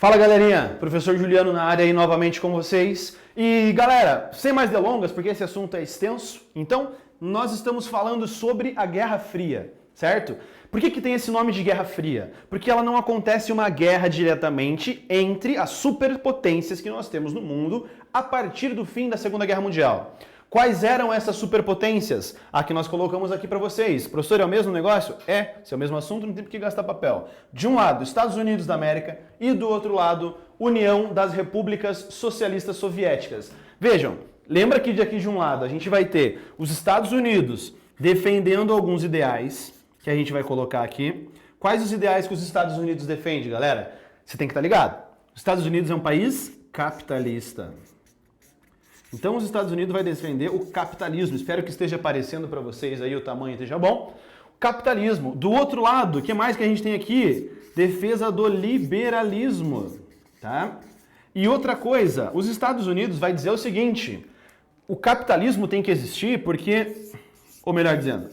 Fala galerinha, professor Juliano na área aí novamente com vocês. E galera, sem mais delongas, porque esse assunto é extenso, então nós estamos falando sobre a Guerra Fria, certo? Por que tem esse nome de Guerra Fria? Porque ela não acontece uma guerra diretamente entre as superpotências que nós temos no mundo a partir do fim da Segunda Guerra Mundial. Quais eram essas superpotências? A que nós colocamos aqui para vocês. Professor, é o mesmo negócio? É, se é o mesmo assunto, não tem por que gastar papel. De um lado, Estados Unidos da América e do outro lado, União das Repúblicas Socialistas Soviéticas. Vejam, lembra que aqui de um lado a gente vai ter os Estados Unidos defendendo alguns ideais, que a gente vai colocar aqui. Quais os ideais que os Estados Unidos defendem, galera? Você tem que estar ligado. Os Estados Unidos é um país capitalista. Então os Estados Unidos vai defender o capitalismo. Espero que esteja aparecendo para vocês aí, o tamanho esteja bom. Capitalismo. Do outro lado, o que mais que a gente tem aqui? Defesa do liberalismo, tá? E outra coisa, os Estados Unidos vai dizer o seguinte: o capitalismo tem que existir porque, ou melhor dizendo,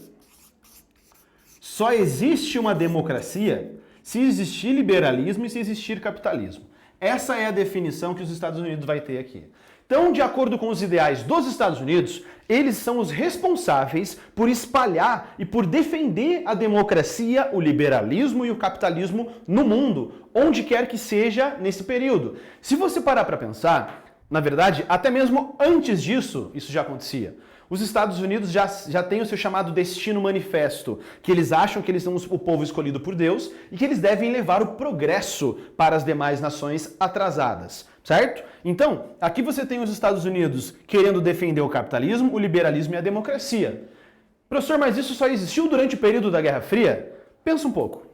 só existe uma democracia se existir liberalismo e se existir capitalismo. Essa é a definição que os Estados Unidos vai ter aqui. Então, de acordo com os ideais dos Estados Unidos, eles são os responsáveis por espalhar e por defender a democracia, o liberalismo e o capitalismo no mundo, onde quer que seja nesse período. Se você parar para pensar, na verdade, até mesmo antes disso, isso já acontecia. Os Estados Unidos já têm o seu chamado destino manifesto, que eles acham que eles são o povo escolhido por Deus e que eles devem levar o progresso para as demais nações atrasadas, certo? Então, aqui você tem os Estados Unidos querendo defender o capitalismo, o liberalismo e a democracia. Professor, mas isso só existiu durante o período da Guerra Fria? Pensa um pouco.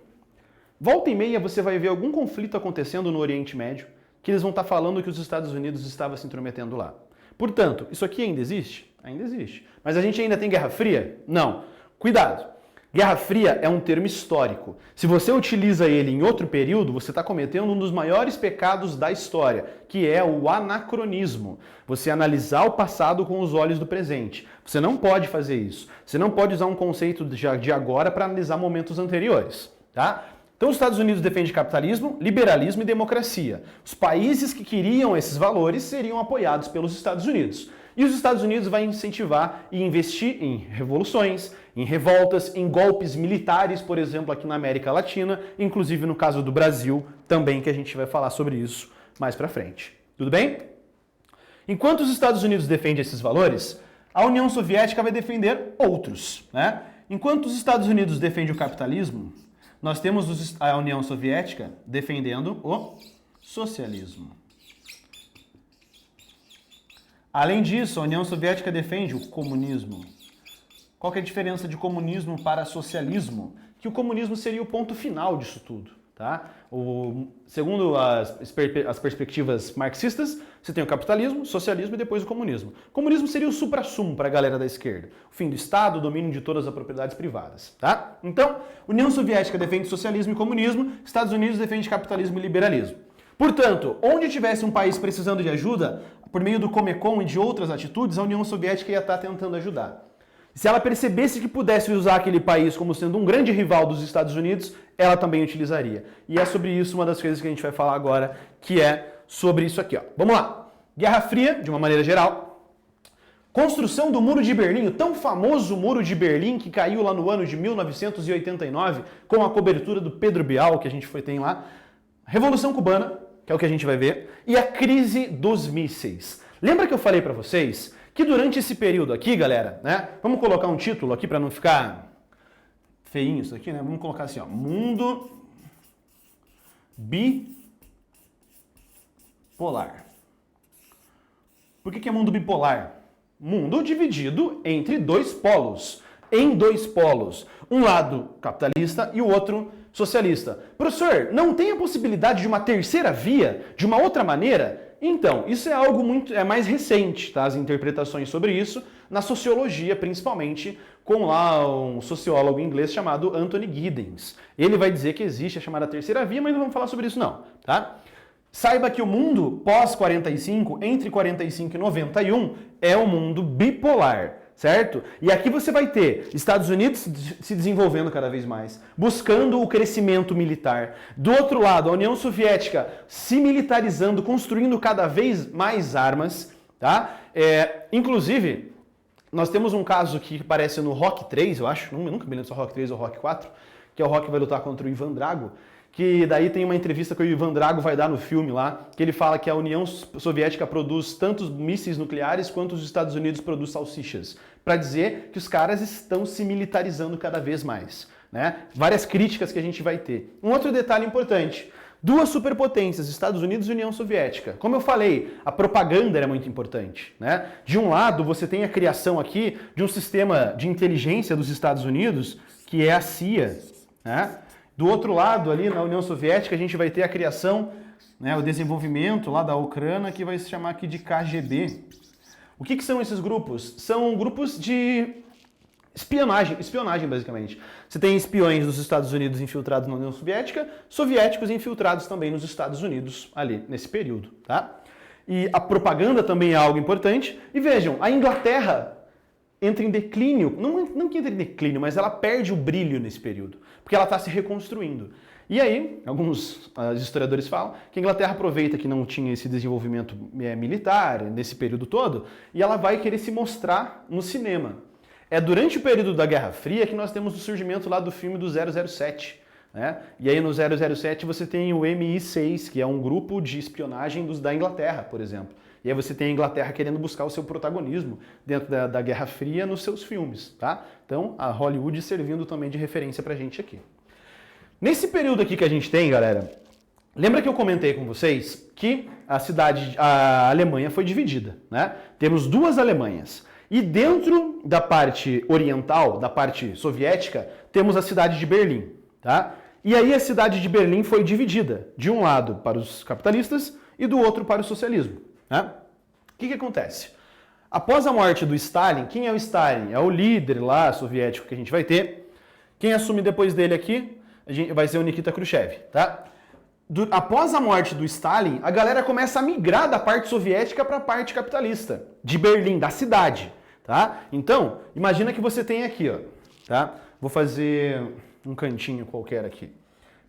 Volta e meia você vai ver algum conflito acontecendo no Oriente Médio que eles vão estar falando que os Estados Unidos estavam se intrometendo lá. Portanto, isso aqui ainda existe? Ainda existe. Mas a gente ainda tem Guerra Fria? Não. Cuidado. Guerra Fria é um termo histórico. Se você utiliza ele em outro período, você está cometendo um dos maiores pecados da história, que é o anacronismo. Você analisar o passado com os olhos do presente. Você não pode fazer isso. Você não pode usar um conceito de agora para analisar momentos anteriores, tá? Então os Estados Unidos defendem capitalismo, liberalismo e democracia. Os países que queriam esses valores seriam apoiados pelos Estados Unidos. E os Estados Unidos vai incentivar e investir em revoluções, em revoltas, em golpes militares, por exemplo, aqui na América Latina, inclusive no caso do Brasil também, que a gente vai falar sobre isso mais pra frente. Tudo bem? Enquanto os Estados Unidos defendem esses valores, a União Soviética vai defender outros, né? Enquanto os Estados Unidos defendem o capitalismo, nós temos a União Soviética defendendo o socialismo. Além disso, a União Soviética defende o comunismo. Qual que é a diferença de comunismo para socialismo? Que o comunismo seria o ponto final disso tudo, tá? Segundo as perspectivas marxistas, você tem o capitalismo, o socialismo e depois o comunismo. O comunismo seria o suprassumo para a galera da esquerda. O fim do Estado, o domínio de todas as propriedades privadas, tá? Então, União Soviética defende socialismo e comunismo, Estados Unidos defende capitalismo e liberalismo. Portanto, onde tivesse um país precisando de ajuda, por meio do Comecon e de outras atitudes, a União Soviética ia estar tentando ajudar. Se ela percebesse que pudesse usar aquele país como sendo um grande rival dos Estados Unidos, ela também utilizaria. E é sobre isso uma das coisas que a gente vai falar agora, que é sobre isso aqui, ó. Vamos lá. Guerra Fria, de uma maneira geral. Construção do Muro de Berlim, o tão famoso Muro de Berlim que caiu lá no ano de 1989, com a cobertura do Pedro Bial, que a gente tem lá. Revolução Cubana, que é o que a gente vai ver, e a crise dos mísseis. Lembra que eu falei para vocês que durante esse período aqui, galera, né? Vamos colocar um título aqui para não ficar feinho isso aqui, né? Vamos colocar assim, ó, Mundo Bipolar. Por que é mundo bipolar? Mundo dividido entre dois polos. Em dois polos. Um lado capitalista e o outro socialista. Professor, não tem a possibilidade de uma terceira via, de uma outra maneira? Então, isso é algo mais recente, tá? As interpretações sobre isso, na sociologia, principalmente, com lá um sociólogo inglês chamado Anthony Giddens. Ele vai dizer que existe a chamada terceira via, mas não vamos falar sobre isso não, tá? Saiba que o mundo pós-45, entre 45 e 91, é um mundo bipolar. certo? E aqui você vai ter Estados Unidos se desenvolvendo cada vez mais, buscando o crescimento militar. Do outro lado, a União Soviética se militarizando, construindo cada vez mais armas, tá? Inclusive, nós temos um caso que aparece no Rock 3, eu acho, nunca me lembro se é o Rock 3 ou Rock 4, que é o Rock vai lutar contra o Ivan Drago, que daí tem uma entrevista que o Ivan Drago vai dar no filme lá, que ele fala que a União Soviética produz tantos mísseis nucleares quanto os Estados Unidos produzem salsichas, para dizer que os caras estão se militarizando cada vez mais, né? Várias críticas que a gente vai ter. Um outro detalhe importante, duas superpotências, Estados Unidos e União Soviética. Como eu falei, a propaganda era muito importante, né? De um lado, você tem a criação aqui de um sistema de inteligência dos Estados Unidos, que é a CIA, né? Do outro lado, ali na União Soviética, a gente vai ter a criação, né, o desenvolvimento lá da Ucrânia, que vai se chamar aqui de KGB. O que são esses grupos? São grupos de espionagem basicamente. Você tem espiões dos Estados Unidos infiltrados na União Soviética, soviéticos infiltrados também nos Estados Unidos, ali, nesse período, tá? E a propaganda também é algo importante. E vejam, a Inglaterra entra em declínio, não que entra em declínio, mas ela perde o brilho nesse período, porque ela está se reconstruindo. E aí, alguns historiadores falam que a Inglaterra aproveita que não tinha esse desenvolvimento militar nesse período todo, e ela vai querer se mostrar no cinema. É durante o período da Guerra Fria que nós temos o surgimento lá do filme do 007, né? E aí no 007 você tem o MI6, que é um grupo de espionagem da Inglaterra, por exemplo. E aí você tem a Inglaterra querendo buscar o seu protagonismo dentro da Guerra Fria nos seus filmes, tá? Então, a Hollywood servindo também de referência pra gente aqui. Nesse período aqui que a gente tem, galera, lembra que eu comentei com vocês que a Alemanha foi dividida, né? Temos duas Alemanhas. E dentro da parte oriental, da parte soviética, temos a cidade de Berlim, tá? E aí a cidade de Berlim foi dividida, de um lado para os capitalistas e do outro para o socialismo. Né? O que acontece? Após a morte do Stalin, quem é o Stalin? É o líder lá soviético que a gente vai ter. Quem assume depois dele aqui vai ser o Nikita Khrushchev. Tá? Após a morte do Stalin, a galera começa a migrar da parte soviética para a parte capitalista, de Berlim, da cidade. Tá? Então, imagina que você tem aqui, ó, tá? Vou fazer um cantinho qualquer aqui.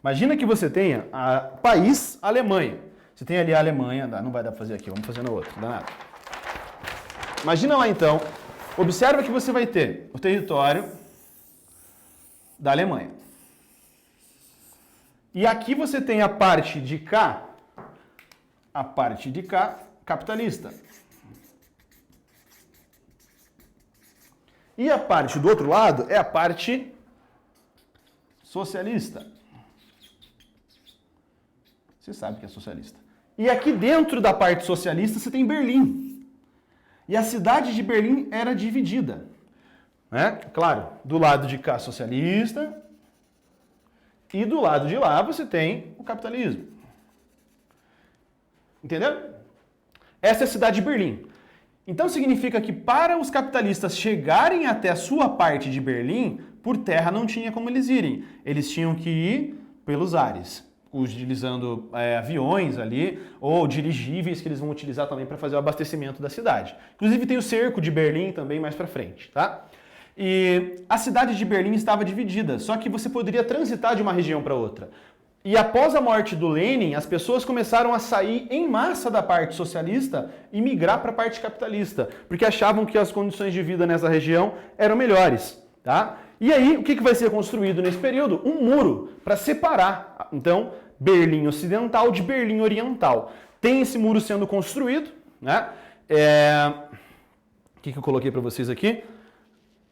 Imagina que você tenha o país Alemanha. Você tem ali a Alemanha, não vai dar para fazer aqui, vamos fazer no outro, não dá nada. Imagina lá então, observa que você vai ter o território da Alemanha. E aqui você tem a parte de cá, capitalista. E a parte do outro lado é a parte socialista. Você sabe que é socialista. E aqui dentro da parte socialista você tem Berlim. E a cidade de Berlim era dividida. Né? Claro, do lado de cá socialista e do lado de lá você tem o capitalismo. Entendeu? Essa é a cidade de Berlim. Então significa que para os capitalistas chegarem até a sua parte de Berlim, por terra não tinha como eles irem. Eles tinham que ir pelos ares, utilizando aviões ali, ou dirigíveis que eles vão utilizar também para fazer o abastecimento da cidade. Inclusive tem o cerco de Berlim também mais para frente, tá? E a cidade de Berlim estava dividida, só que você poderia transitar de uma região para outra. E após a morte do Lenin, as pessoas começaram a sair em massa da parte socialista e migrar para a parte capitalista, porque achavam que as condições de vida nessa região eram melhores, tá? E aí, o que vai ser construído nesse período? Um muro para separar, então, Berlim Ocidental de Berlim Oriental. Tem esse muro sendo construído, né? O que eu coloquei para vocês aqui?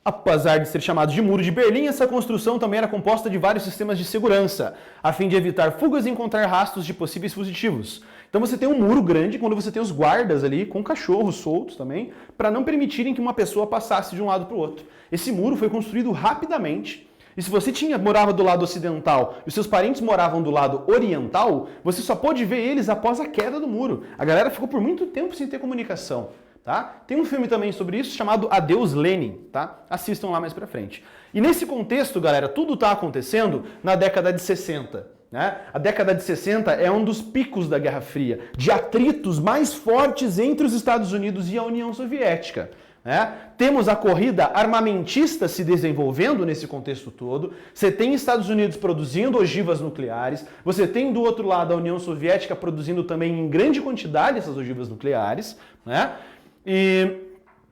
Apesar de ser chamado de Muro de Berlim, essa construção também era composta de vários sistemas de segurança, a fim de evitar fugas e encontrar rastros de possíveis fugitivos. Então você tem um muro grande, quando você tem os guardas ali, com cachorros soltos também, para não permitirem que uma pessoa passasse de um lado para o outro. Esse muro foi construído rapidamente, e se você morava do lado ocidental e os seus parentes moravam do lado oriental, você só pôde ver eles após a queda do muro. A galera ficou por muito tempo sem ter comunicação. Tá? Tem um filme também sobre isso chamado Adeus Lenin, tá? Assistam lá mais pra frente. E nesse contexto, galera, tudo está acontecendo na década de 60. Né? A década de 60 é um dos picos da Guerra Fria, de atritos mais fortes entre os Estados Unidos e a União Soviética. né? Temos a corrida armamentista se desenvolvendo nesse contexto todo. Você tem Estados Unidos produzindo ogivas nucleares, você tem do outro lado a União Soviética produzindo também em grande quantidade essas ogivas nucleares, né? E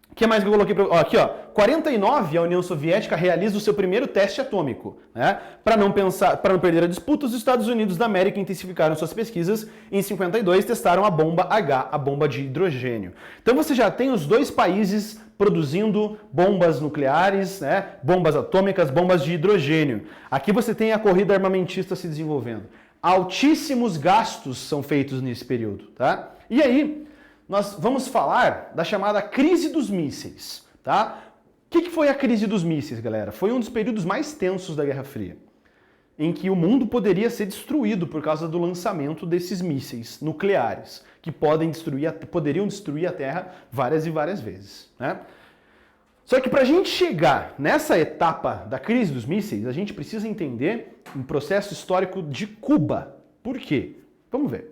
o que mais que eu coloquei? Aqui, ó, 49, a União Soviética realiza o seu primeiro teste atômico, né? Para não perder a disputa, os Estados Unidos da América intensificaram suas pesquisas. Em 52, testaram a bomba H, a bomba de hidrogênio. Então você já tem os dois países produzindo bombas nucleares, né? Bombas atômicas, bombas de hidrogênio. Aqui você tem a corrida armamentista se desenvolvendo. Altíssimos gastos são feitos nesse período, tá? E aí, nós vamos falar da chamada crise dos mísseis, tá? O que foi a crise dos mísseis, galera? Foi um dos períodos mais tensos da Guerra Fria, em que o mundo poderia ser destruído por causa do lançamento desses mísseis nucleares, que poderiam destruir a Terra várias e várias vezes, né? Só que para a gente chegar nessa etapa da crise dos mísseis, a gente precisa entender um processo histórico de Cuba. Por quê? Vamos ver.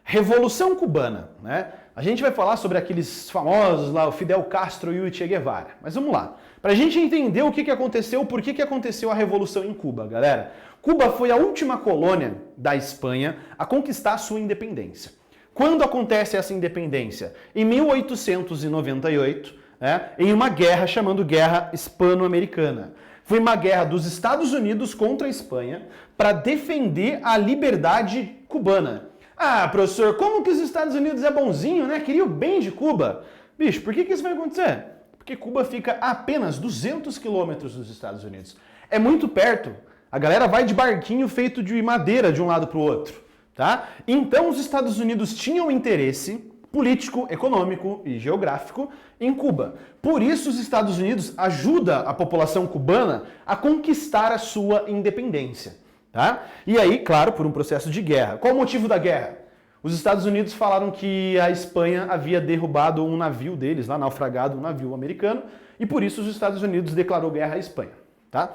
Revolução Cubana, né? A gente vai falar sobre aqueles famosos lá, o Fidel Castro e o Che Guevara. Mas vamos lá. Para a gente entender o que aconteceu, por que aconteceu a Revolução em Cuba, galera. Cuba foi a última colônia da Espanha a conquistar a sua independência. Quando acontece essa independência? Em 1898, né, em uma guerra chamada Guerra Hispano-Americana. Foi uma guerra dos Estados Unidos contra a Espanha para defender a liberdade cubana. Ah, professor, como que os Estados Unidos é bonzinho, né? Queria o bem de Cuba. Bicho, por que isso vai acontecer? Porque Cuba fica a apenas 200 quilômetros dos Estados Unidos. É muito perto. A galera vai de barquinho feito de madeira de um lado para o outro, tá? Então os Estados Unidos tinham interesse político, econômico e geográfico em Cuba. Por isso os Estados Unidos ajudam a população cubana a conquistar a sua independência. Tá? E aí, claro, por um processo de guerra. Qual o motivo da guerra? Os Estados Unidos falaram que a Espanha havia derrubado um navio deles, lá naufragado um navio americano, e por isso os Estados Unidos declarou guerra à Espanha. Tá?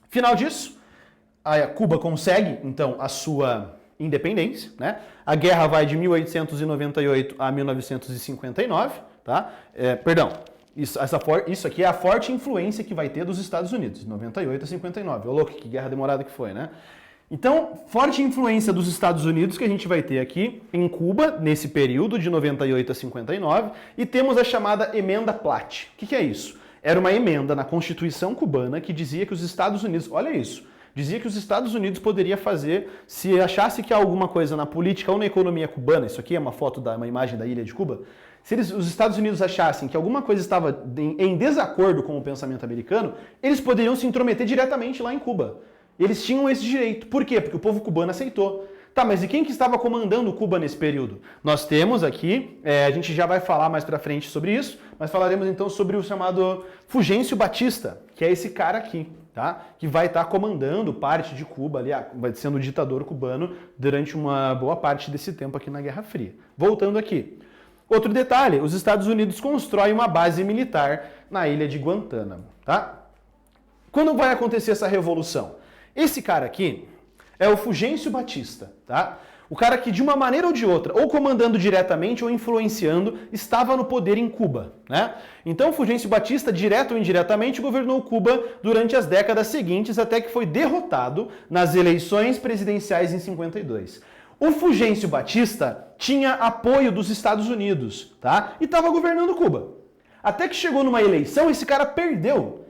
Final disso, a Cuba consegue, então, a sua independência, né? A guerra vai de 1898 a 1959, tá? Isso aqui é a forte influência que vai ter dos Estados Unidos, de 98 a 59. Ô louco, que guerra demorada que foi, né? Então, forte influência dos Estados Unidos que a gente vai ter aqui em Cuba, nesse período de 98 a 59, e temos a chamada Emenda Platt. O que é isso? Era uma emenda na Constituição cubana que dizia que os Estados Unidos, olha isso, dizia que os Estados Unidos poderia fazer, se achasse que há alguma coisa na política ou na economia cubana, isso aqui é uma imagem da ilha de Cuba, se os Estados Unidos achassem que alguma coisa estava em desacordo com o pensamento americano, eles poderiam se intrometer diretamente lá em Cuba. Eles tinham esse direito. Por quê? Porque o povo cubano aceitou. Tá, mas e quem que estava comandando Cuba nesse período? Nós temos aqui, a gente já vai falar mais pra frente sobre isso, mas falaremos então sobre o chamado Fulgêncio Batista, que é esse cara aqui, tá? Que vai estar comandando parte de Cuba, ali, vai sendo ditador cubano durante uma boa parte desse tempo aqui na Guerra Fria. Voltando aqui. Outro detalhe, os Estados Unidos constroem uma base militar na ilha de Guantánamo, tá? Quando vai acontecer essa revolução? Esse cara aqui é o Fulgêncio Batista, tá? O cara que de uma maneira ou de outra, ou comandando diretamente ou influenciando, estava no poder em Cuba, né? Então Fulgêncio Batista, direto ou indiretamente, governou Cuba durante as décadas seguintes até que foi derrotado nas eleições presidenciais em 52. O Fulgêncio Batista tinha apoio dos Estados Unidos, tá? E estava governando Cuba. Até que chegou numa eleição, esse cara perdeu.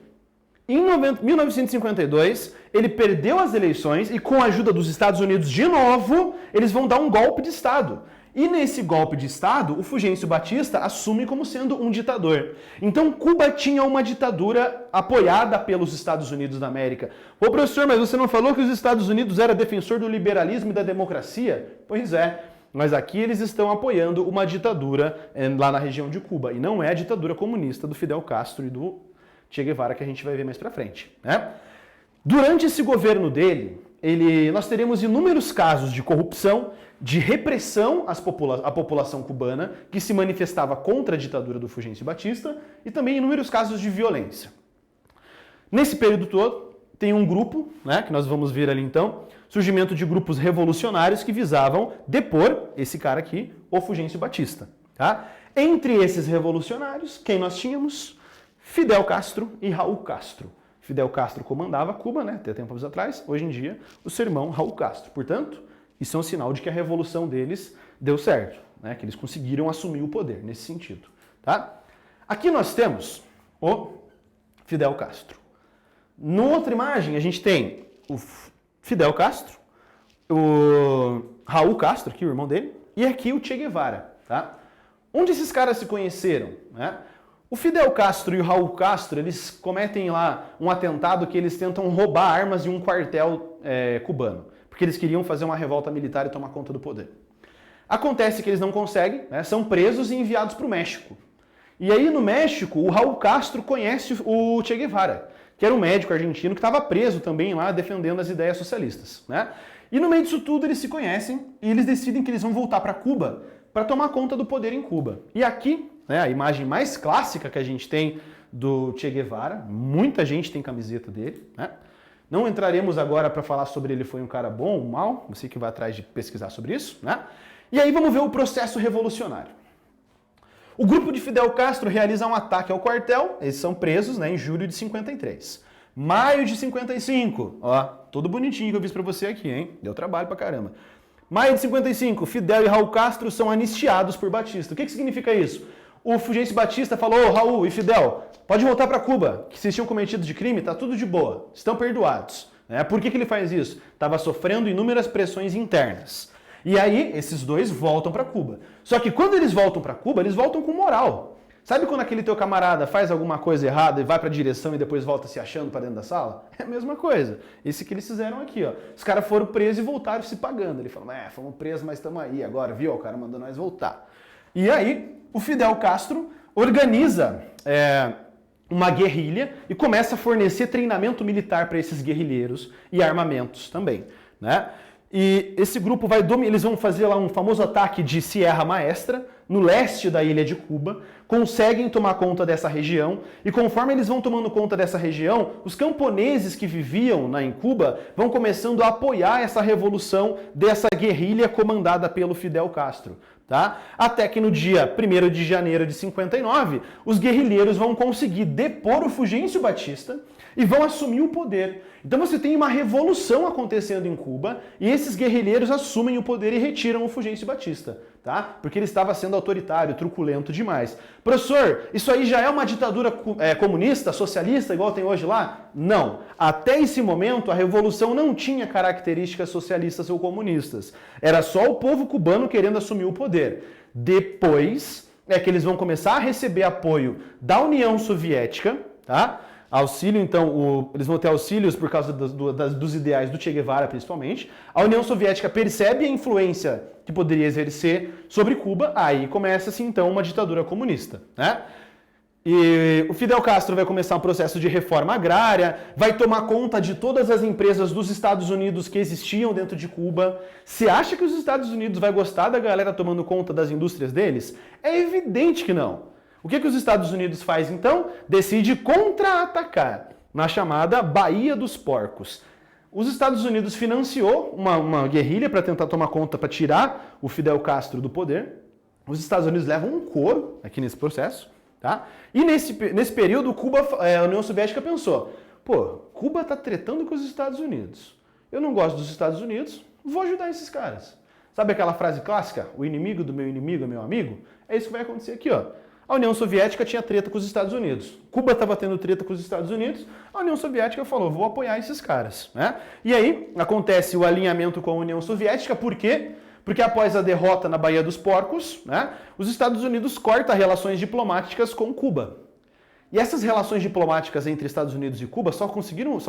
Em 1952, ele perdeu as eleições e com a ajuda dos Estados Unidos de novo, eles vão dar um golpe de Estado. E nesse golpe de Estado, o Fulgêncio Batista assume como sendo um ditador. Então Cuba tinha uma ditadura apoiada pelos Estados Unidos da América. Ô professor, mas você não falou que os Estados Unidos era defensor do liberalismo e da democracia? Pois é, mas aqui eles estão apoiando uma ditadura lá na região de Cuba. E não é a ditadura comunista do Fidel Castro e do Che Guevara que a gente vai ver mais pra frente, né? Durante esse governo dele, nós teremos inúmeros casos de corrupção, de repressão à população cubana, que se manifestava contra a ditadura do Fulgêncio Batista, e também inúmeros casos de violência. Nesse período todo, tem um grupo, né, que nós vamos ver ali então, surgimento de grupos revolucionários que visavam depor esse cara aqui, o Fulgêncio Batista. Tá? Entre esses revolucionários, quem nós tínhamos? Fidel Castro e Raul Castro. Fidel Castro comandava Cuba, né, até tempos atrás. Hoje em dia, o seu irmão Raul Castro. Portanto, isso é um sinal de que a revolução deles deu certo, né, que eles conseguiram assumir o poder nesse sentido. Tá? Aqui nós temos o Fidel Castro. Na outra imagem, a gente tem o Fidel Castro, o Raul Castro, aqui o irmão dele, e aqui o Che Guevara. Tá? Onde esses caras se conheceram? Né? O Fidel Castro e o Raul Castro, eles cometem lá um atentado que eles tentam roubar armas de um quartel cubano, porque eles queriam fazer uma revolta militar e tomar conta do poder. Acontece que eles não conseguem, né? São presos e enviados para o México. E aí no México, o Raul Castro conhece o Che Guevara, que era um médico argentino que estava preso também lá defendendo as ideias socialistas. Né? E no meio disso tudo eles se conhecem e eles decidem que eles vão voltar para Cuba para tomar conta do poder em Cuba. E aqui, né, a imagem mais clássica que a gente tem do Che Guevara, muita gente tem camiseta dele. Né? Não entraremos agora para falar sobre ele foi um cara bom ou mal, você que vai atrás de pesquisar sobre isso. Né? E aí vamos ver o processo revolucionário. O grupo de Fidel Castro realiza um ataque ao quartel, eles são presos, né, em julho de 53. Maio de 55, ó, tudo bonitinho que eu fiz pra você aqui, hein? Deu trabalho pra caramba. Maio de 55, Fidel e Raul Castro são anistiados por Batista. O que significa isso? O Fulgêncio Batista falou, Raul e Fidel, pode voltar para Cuba, que vocês tinham cometido de crime, tá tudo de boa, estão perdoados. Por que ele faz isso? Estava sofrendo inúmeras pressões internas. E aí, esses dois voltam para Cuba. Só que quando eles voltam para Cuba, eles voltam com moral. Sabe quando aquele teu camarada faz alguma coisa errada e vai para a direção e depois volta se achando para dentro da sala? É a mesma coisa. Esse que eles fizeram aqui, ó. Os caras foram presos e voltaram se pagando. Ele falou, fomos presos, mas estamos aí agora, viu? O cara mandou nós voltar. E aí, o Fidel Castro organiza uma guerrilha e começa a fornecer treinamento militar para esses guerrilheiros e armamentos também, né? E esse grupo eles vão fazer lá um famoso ataque de Sierra Maestra, no leste da ilha de Cuba, conseguem tomar conta dessa região, e conforme eles vão tomando conta dessa região, os camponeses que viviam em Cuba vão começando a apoiar essa revolução dessa guerrilha comandada pelo Fidel Castro. Tá? Até que no dia 1º de janeiro de 59, os guerrilheiros vão conseguir depor o Fulgêncio Batista e vão assumir o poder. Então você tem uma revolução acontecendo em Cuba e esses guerrilheiros assumem o poder e retiram o Fulgêncio Batista, tá? Porque ele estava sendo autoritário, truculento demais. Professor, isso aí já é uma ditadura comunista, socialista, igual tem hoje lá? Não. Até esse momento, a revolução não tinha características socialistas ou comunistas. Era só o povo cubano querendo assumir o poder. Depois é que eles vão começar a receber apoio da União Soviética, tá? Auxílio, então, eles vão ter auxílios por causa dos ideais do Che Guevara, principalmente. A União Soviética percebe a influência que poderia exercer sobre Cuba, aí começa-se, então, uma ditadura comunista, né? E o Fidel Castro vai começar um processo de reforma agrária, vai tomar conta de todas as empresas dos Estados Unidos que existiam dentro de Cuba. Você acha que os Estados Unidos vai gostar da galera tomando conta das indústrias deles? É evidente que não. O que os Estados Unidos faz, então? Decide contra-atacar na chamada Baía dos Porcos. Os Estados Unidos financiou uma guerrilha para tentar tomar conta, para tirar o Fidel Castro do poder. Os Estados Unidos levam um couro aqui nesse processo. Tá? E nesse período, a União Soviética pensou, Cuba está tretando com os Estados Unidos. Eu não gosto dos Estados Unidos, vou ajudar esses caras. Sabe aquela frase clássica? O inimigo do meu inimigo é meu amigo? É isso que vai acontecer aqui, ó. A União Soviética tinha treta com os Estados Unidos. Cuba estava tendo treta com os Estados Unidos. A União Soviética falou, vou apoiar esses caras. Né? E aí acontece o alinhamento com a União Soviética. Por quê? Porque após a derrota na Baía dos Porcos, né, os Estados Unidos cortam relações diplomáticas com Cuba. E essas relações diplomáticas entre Estados Unidos e Cuba só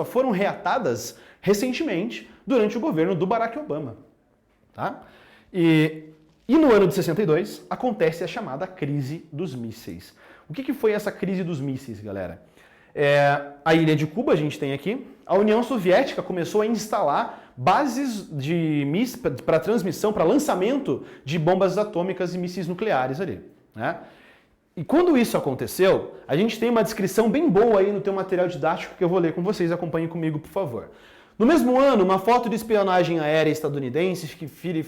foram reatadas recentemente durante o governo do Barack Obama. Tá? E no ano de 62, acontece a chamada crise dos mísseis. O que foi essa crise dos mísseis, galera? A ilha de Cuba, a gente tem aqui, a União Soviética começou a instalar bases de mísseis para transmissão, para lançamento de bombas atômicas e mísseis nucleares ali. Né? E quando isso aconteceu, a gente tem uma descrição bem boa aí no teu material didático que eu vou ler com vocês, acompanhem comigo, por favor. No mesmo ano, uma foto de espionagem aérea estadunidense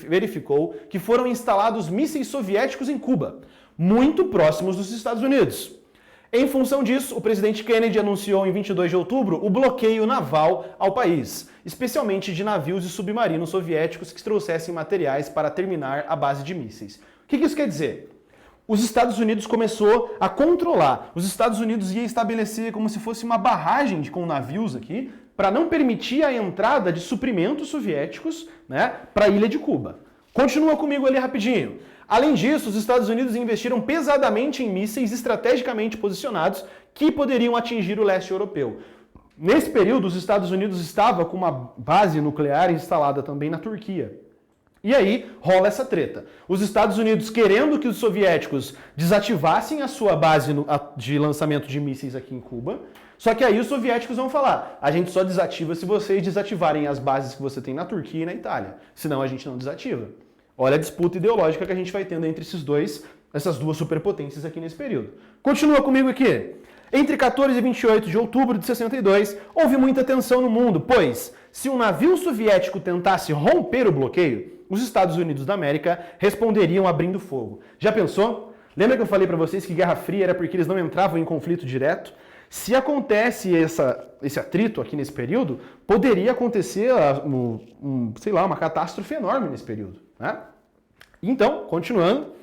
verificou que foram instalados mísseis soviéticos em Cuba. muito próximos dos Estados Unidos. Em função disso, o presidente Kennedy anunciou em 22 de outubro o bloqueio naval ao país, especialmente de navios e submarinos soviéticos que trouxessem materiais para terminar a base de mísseis. O que isso quer dizer? Os Estados Unidos começou a controlar. Os Estados Unidos ia estabelecer como se fosse uma barragem com navios aqui, para não permitir a entrada de suprimentos soviéticos, né, para a ilha de Cuba. Continua comigo ali rapidinho. Além disso, os Estados Unidos investiram pesadamente em mísseis estrategicamente posicionados que poderiam atingir o leste europeu. Nesse período, os Estados Unidos estavam com uma base nuclear instalada também na Turquia. E aí rola essa treta. Os Estados Unidos querendo que os soviéticos desativassem a sua base de lançamento de mísseis aqui em Cuba, só que aí os soviéticos vão falar, a gente só desativa se vocês desativarem as bases que você tem na Turquia e na Itália, senão a gente não desativa. Olha a disputa ideológica que a gente vai tendo entre essas duas superpotências aqui nesse período. Continua comigo aqui. Entre 14 e 28 de outubro de 62, houve muita tensão no mundo, pois se um navio soviético tentasse romper o bloqueio, os Estados Unidos da América responderiam abrindo fogo. Já pensou? Lembra que eu falei para vocês que Guerra Fria era porque eles não entravam em conflito direto? Se acontece esse atrito aqui nesse período, poderia acontecer sei lá, uma catástrofe enorme nesse período, né? Então, continuando,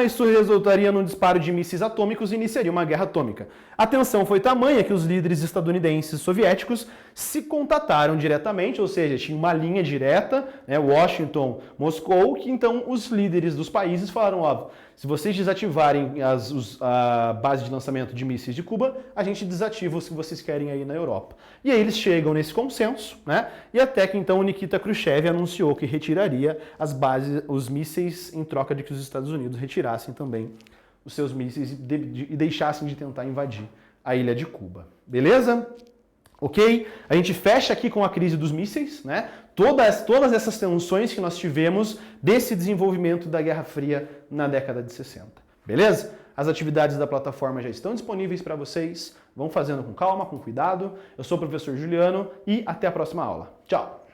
isso resultaria num disparo de mísseis atômicos e iniciaria uma guerra atômica. A tensão foi tamanha que os líderes estadunidenses e soviéticos se contataram diretamente, ou seja, tinha uma linha direta, né, Washington, Moscou, que então os líderes dos países falaram, ó, se vocês desativarem a base de lançamento de mísseis de Cuba, a gente desativa os que vocês querem aí na Europa. E aí eles chegam nesse consenso, né? E até que então Nikita Khrushchev anunciou que retiraria os mísseis em troca de que os Estados Unidos retirassem também os seus mísseis e deixassem de tentar invadir a ilha de Cuba. Beleza? Ok? A gente fecha aqui com a crise dos mísseis, né? Todas essas tensões que nós tivemos desse desenvolvimento da Guerra Fria na década de 60. Beleza? As atividades da plataforma já estão disponíveis para vocês. Vão fazendo com calma, com cuidado. Eu sou o professor Juliano e até a próxima aula. Tchau!